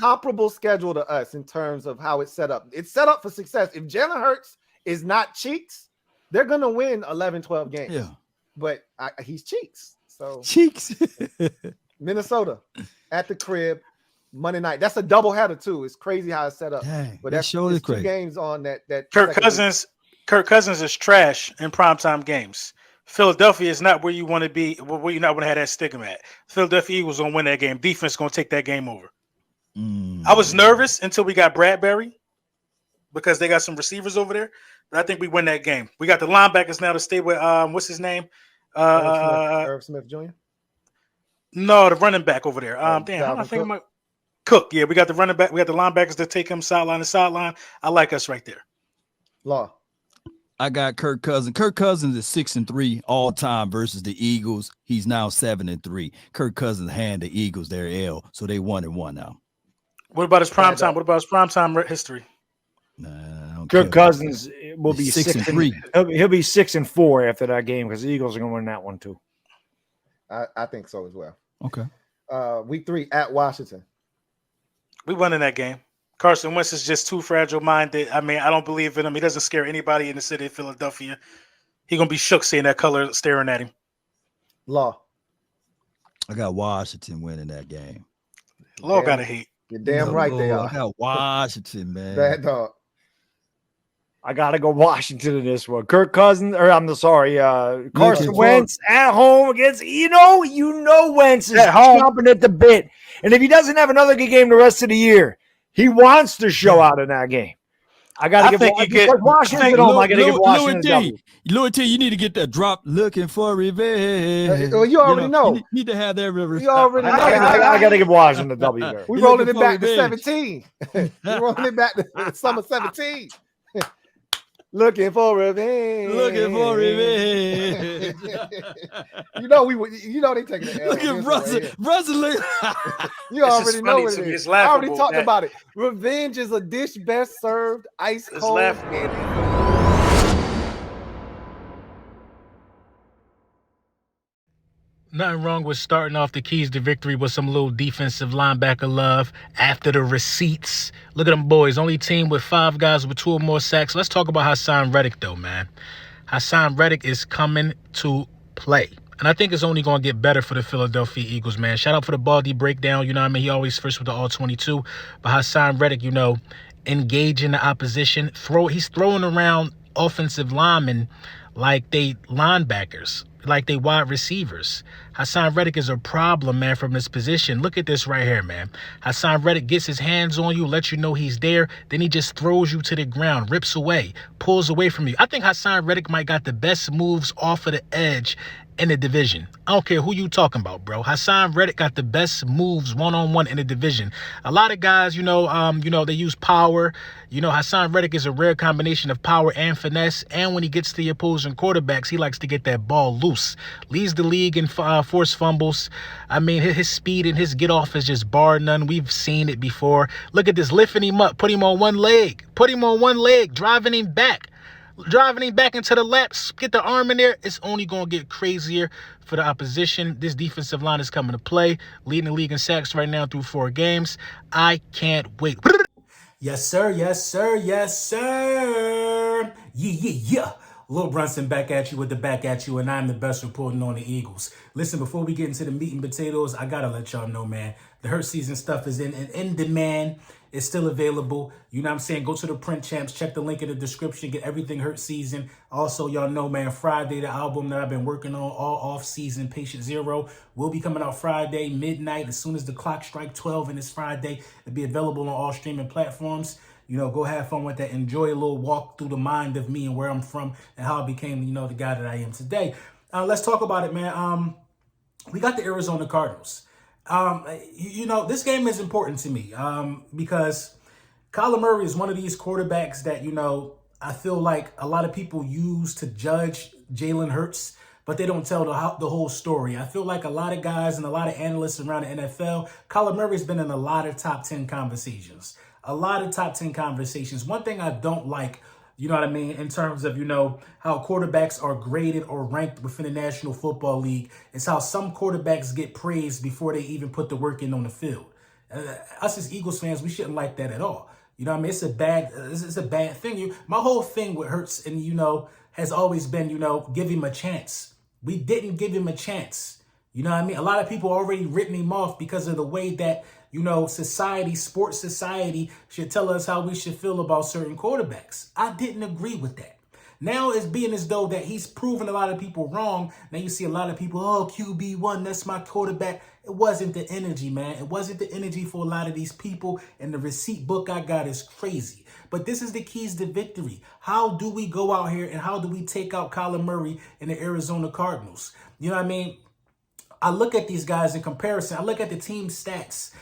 comparable schedule to us in terms of how it's set up. It's set up for success. If Jalen Hurts is not cheeks, they're going to win 11, 12 games. Yeah. But he's cheeks. So cheeks. Minnesota at the crib Monday night. That's a doubleheader too. It's crazy how it's set up. Dang, but that's surely two games on that. Kirk Cousins is trash in primetime games. Philadelphia is not where you want to be, where you not want to have that stigma at. Philadelphia Eagles gonna win that game. Defense gonna take that game over. I was nervous until we got Bradbury because they got some receivers over there. But I think we win that game. We got the linebackers now to stay with what's his name? Irv Smith Jr. No, the running back over there. Damn, I think about Cook. Yeah, we got the running back. We got the linebackers to take him sideline to sideline. I like us right there. Law. I got Kirk Cousins. Kirk Cousins is 6-3 all time versus the Eagles. He's now 7-3. Kirk Cousins hand the Eagles their L, so they 1-1 now. What about his prime time? What about his prime time history? Kirk Cousins will be 6-3. He'll be 6-4 after that game because the Eagles are going to win that one too. I think so as well. Okay. Week 3 at Washington. We won in that game. Carson Wentz is just too fragile-minded. I mean, I don't believe in him. He doesn't scare anybody in the city of Philadelphia. He's going to be shook seeing that color staring at him. Law. I got Washington winning that game. Law got to hate. You're damn right they are. I got Washington, man. Bad dog. I got to go Washington in this one. Kirk Cousins, or I'm sorry, Carson Wentz at home against, Wentz is chomping at the bit. And if he doesn't have another good game the rest of the year, he wants to show out in that game. I got to give Washington at home. I got to give Washington a W. Louis T, you need to get that drop looking for revenge. Well, you already know. You need to have that river. You already know. I got to give Washington a W. We're rolling it back to 17. We're rolling it back to summer 17. Looking for revenge. Looking for revenge. they taking the L. Look at Brunson. You already know what it is. I already talked about it. Revenge is a dish best served ice cold. Nothing wrong with starting off the keys to victory with some little defensive linebacker love after the receipts. Look at them boys. Only team with 5 guys with 2 or more sacks. Let's talk about Hassan Reddick, though, man. Hassan Reddick is coming to play. And I think it's only going to get better for the Philadelphia Eagles, man. Shout out for the Baldy breakdown. You know what I mean? He always first with the all-22. But Hassan Reddick, engaging the opposition. He's throwing around offensive linemen like they linebackers, like they wide receivers. Hassan Reddick is a problem, man, from this position. Look at this right here, man. Hassan Reddick gets his hands on you, lets you know he's there. Then he just throws you to the ground, rips away, pulls away from you. I think Hassan Reddick might got the best moves off of the edge in the division. I don't care who you talking about, bro. Hassan Reddick got the best moves one-on-one in the division. A lot of guys, they use power. Hassan Reddick is a rare combination of power and finesse. And when he gets to the opposing quarterbacks, he likes to get that ball loose. Leads the league in forced fumbles. I mean, his speed and his get off is just bar none. We've seen it before. Look at this, lifting him up, put him on one leg, driving him back into the laps, get the arm in there. It's only going to get crazier for the opposition. This defensive line is coming to play, leading the league in sacks right now through 4 games. I can't wait. Yes, sir. Yes, sir. Yes, sir. Yeah. Lil Brunson back at you with the back at you, and I'm the best reporting on the Eagles. Listen, before we get into the meat and potatoes, I got to let y'all know, man, the Hurt Season stuff is in demand. It's still available. You know what I'm saying? Go to the Print Champs. Check the link in the description. Get everything Hurt Season. Also, y'all know, man, Friday, the album that I've been working on all off-season, Patient Zero, will be coming out Friday, midnight. As soon as the clock strike 12 and it's Friday, it'll be available on all streaming platforms. Go have fun with that. Enjoy a little walk through the mind of me and where I'm from and how I became, the guy that I am today. Let's talk about it, man. We got the Arizona Cardinals. This game is important to me because Kyler Murray is one of these quarterbacks that, I feel like a lot of people use to judge Jalen Hurts, but they don't tell the whole story. I feel like a lot of guys and a lot of analysts around the NFL, Kyler Murray's been in a lot of top 10 conversations. One thing I don't like, in terms of, how quarterbacks are graded or ranked within the National Football League, is how some quarterbacks get praised before they even put the work in on the field. Us as Eagles fans, we shouldn't like that at all. You know what I mean? It's a bad thing. My whole thing with Hurts and, has always been, give him a chance. We didn't give him a chance. You know what I mean? A lot of people already written him off because of the way that, sports society should tell us how we should feel about certain quarterbacks. I didn't agree with that. Now it's being as though that he's proven a lot of people wrong. Now you see a lot of people, QB1, that's my quarterback. It wasn't the energy, man. It wasn't the energy for a lot of these people. And the receipt book I got is crazy. But this is the keys to victory. How do we go out here and how do we take out Kyler Murray and the Arizona Cardinals? You know what I mean? I look at these guys in comparison. I look at the team stats.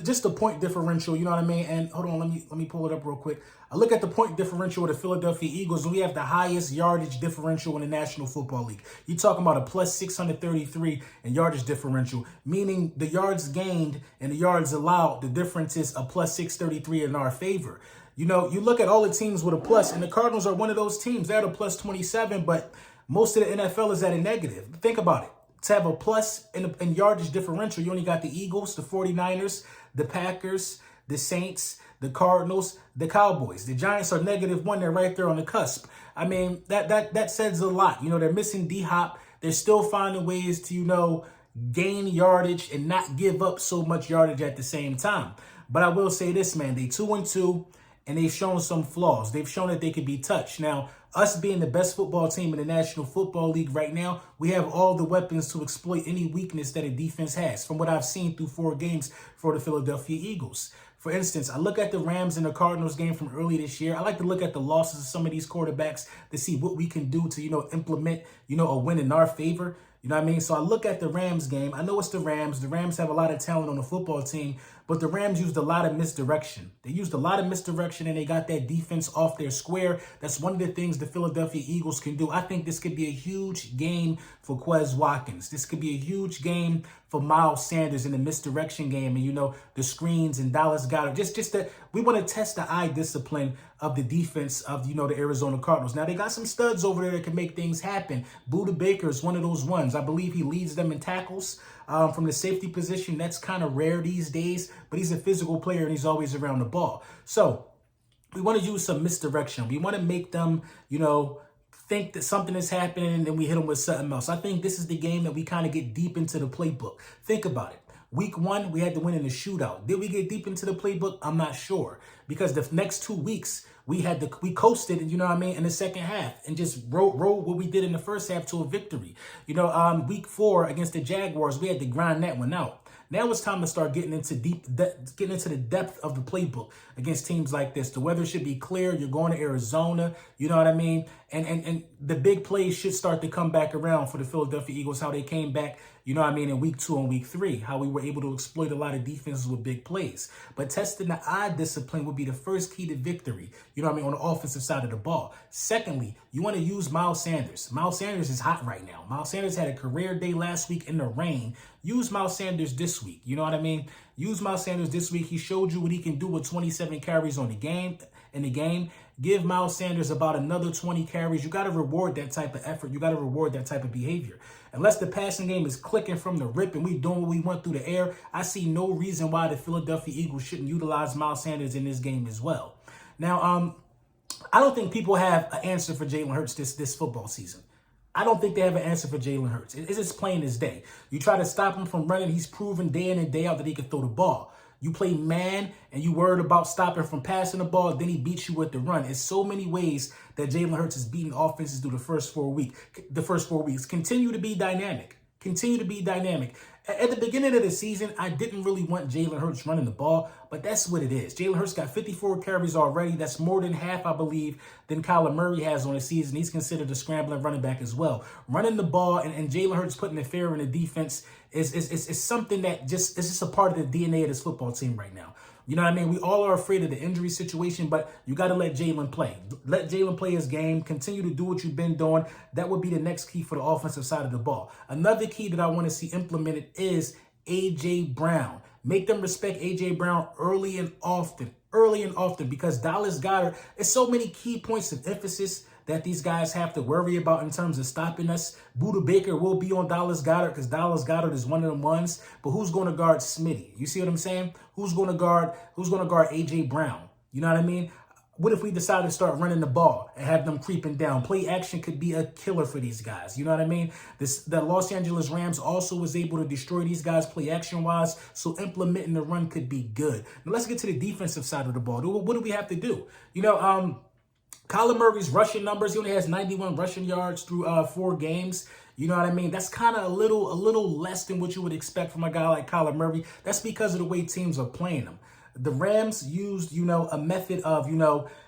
Just the point differential, you know what I mean? And hold on, let me pull it up real quick. I look at the point differential of the Philadelphia Eagles, and we have the highest yardage differential in the National Football League. You're talking about a plus 633 in yardage differential, meaning the yards gained and the yards allowed, the difference is a plus 633 in our favor. You look at all the teams with a plus, and the Cardinals are one of those teams. They're at a plus 27, but most of the NFL is at a negative. Think about it. To have a plus in yardage differential, you only got the Eagles, the 49ers, the Packers, the Saints, the Cardinals, the Cowboys. The Giants are -1. They're right there on the cusp. I mean, that says a lot. They're missing D-Hop. They're still finding ways to, gain yardage and not give up so much yardage at the same time. But I will say this, man. They 2-2, and they've shown some flaws. They've shown that they could be touched. Now, us being the best football team in the National Football League right now, we have all the weapons to exploit any weakness that a defense has, from what I've seen through 4 games for the Philadelphia Eagles. For instance, I look at the Rams and the Cardinals game from early this year. I like to look at the losses of some of these quarterbacks to see what we can do to, implement, a win in our favor. You know what I mean? So I look at the Rams game. I know it's the Rams. The Rams have a lot of talent on the football team, but the Rams used a lot of misdirection. They used a lot of misdirection, and they got that defense off their square. That's one of the things the Philadelphia Eagles can do. I think this could be a huge game for Quez Watkins. This could be a huge game for Miles Sanders in the misdirection game, and the screens and Dallas Goedert. Just that we want to test the eye discipline of the defense of the Arizona Cardinals. Now they got some studs over there that can make things happen. Buda Baker is one of those ones. I believe he leads them in tackles from the safety position. That's kind of rare these days, but he's a physical player and he's always around the ball. So we want to use some misdirection. We want to make them, think that something is happening and then we hit them with something else. I think this is the game that we kind of get deep into the playbook. Think about it. Week 1, we had to win in the shootout. Did we get deep into the playbook? I'm not sure, because the next 2 weeks we coasted, in the second half and just rode what we did in the first half to a victory. Week 4 against the Jaguars, we had to grind that one out. Now it's time to start getting into the depth of the playbook against teams like this. The weather should be clear. You're going to Arizona. You know what I mean? And the big plays should start to come back around for the Philadelphia Eagles, how they came back, in week 2 and week 3, how we were able to exploit a lot of defenses with big plays. But testing the eye discipline would be the first key to victory, on the offensive side of the ball. Secondly, you want to use Miles Sanders. Miles Sanders is hot right now. Miles Sanders had a career day last week in the rain. Use Miles Sanders this week. You know what I mean? Use Miles Sanders this week. He showed you what he can do with 27 carries in the game. Give Miles Sanders about another 20 carries. You got to reward that type of effort. You got to reward that type of behavior. Unless the passing game is clicking from the rip and we doing what we want through the air, I see no reason why the Philadelphia Eagles shouldn't utilize Miles Sanders in this game as well. Now, I don't think people have an answer for Jalen Hurts this football season. I don't think they have an answer for Jalen Hurts. It's as plain as day. You try to stop him from running. He's proven day in and day out that he can throw the ball. You play man and you worried about stopping from passing the ball, then he beats you with the run. It's so many ways that Jalen Hurts is beating offenses through the first 4 weeks. Continue to be dynamic. At the beginning of the season, I didn't really want Jalen Hurts running the ball, but that's what it is. Jalen Hurts got 54 carries already. That's more than half, I believe, than Kyler Murray has on the season. He's considered a scrambling running back as well. Running the ball and Jalen Hurts putting the fear in the defense is something that it's just a part of the DNA of this football team right now. You know what I mean? We all are afraid of the injury situation, but you got to let Jalen play. Let Jalen play his game. Continue to do what you've been doing. That would be the next key for the offensive side of the ball. Another key that I want to see implemented is A.J. Brown. Make them respect A.J. Brown early and often, because Dallas Goedert, there's so many key points of emphasis that these guys have to worry about in terms of stopping us. Buda Baker will be on Dallas Goedert because Dallas Goedert is one of them ones. But who's going to guard Smitty? You see what I'm saying? Who's going to guard AJ Brown? You know what I mean? What if we decide to start running the ball and have them creeping down? Play action could be a killer for these guys. You know what I mean? The Los Angeles Rams also was able to destroy these guys play action wise. So implementing the run could be good. Now let's get to the defensive side of the ball. What do we have to do? You know, Kyler Murray's rushing numbers, he only has 91 rushing yards through 4 games. You know what I mean? That's kind of a little less than what you would expect from a guy like Kyler Murray. That's because of the way teams are playing him. The Rams used, a method of,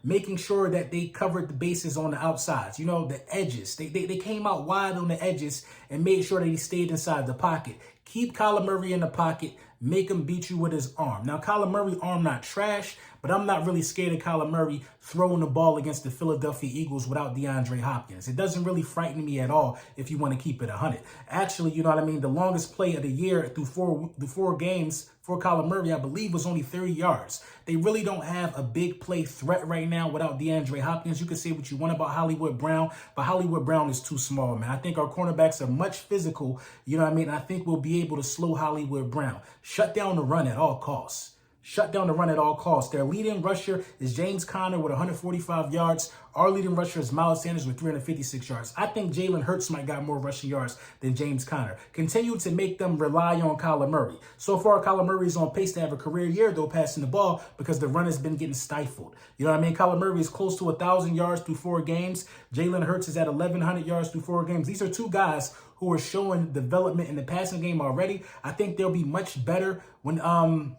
making sure that they covered the bases on the outsides, the edges. They came out wide on the edges and made sure that he stayed inside the pocket. Keep Kyler Murray in the pocket. Make him beat you with his arm. Now, Kyler Murray's arm not trash, but I'm not really scared of Kyler Murray throwing the ball against the Philadelphia Eagles without DeAndre Hopkins. It doesn't really frighten me at all if you want to keep it 100. Actually, you know what I mean? The longest play of the year through four games for Kyler Murray, I believe, was only 30 yards. They really don't have a big play threat right now without DeAndre Hopkins. You can say what you want about Hollywood Brown, but Hollywood Brown is too small, man. I think our cornerbacks are much physical, you know what I mean? I think we'll be able to slow Hollywood Brown. Shut down the run at all costs. Shut down the run at all costs. Their leading rusher is James Conner with 145 yards. Our leading rusher is Miles Sanders with 356 yards. I think Jalen Hurts might got more rushing yards than James Conner. Continue to make them rely on Kyler Murray. So far, Kyler Murray is on pace to have a career year, though, passing the ball because the run has been getting stifled. You know what I mean? Kyler Murray is close to 1,000 yards through 4 games. Jalen Hurts is at 1,100 yards through 4 games. These are two guys who are showing development in the passing game already. I think they'll be much better when Hop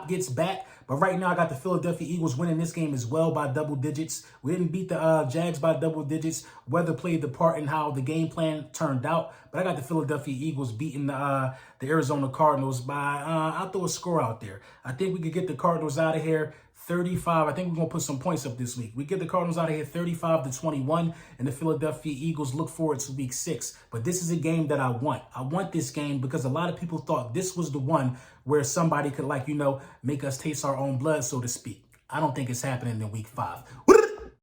gets back. But right now, I got the Philadelphia Eagles winning this game as well by double digits. We didn't beat the Jags by double digits. Weather played the part in how the game plan turned out. But I got the Philadelphia Eagles beating the Arizona Cardinals by, I'll throw a score out there. I think we could get the Cardinals out of here 35. I think we're going to put some points up this week. We get the Cardinals out of here 35-21, and the Philadelphia Eagles look forward to week 6. But this is a game that I want. I want this game because a lot of people thought this was the one where somebody could, make us taste our own blood, so to speak. I don't think it's happening in week 5.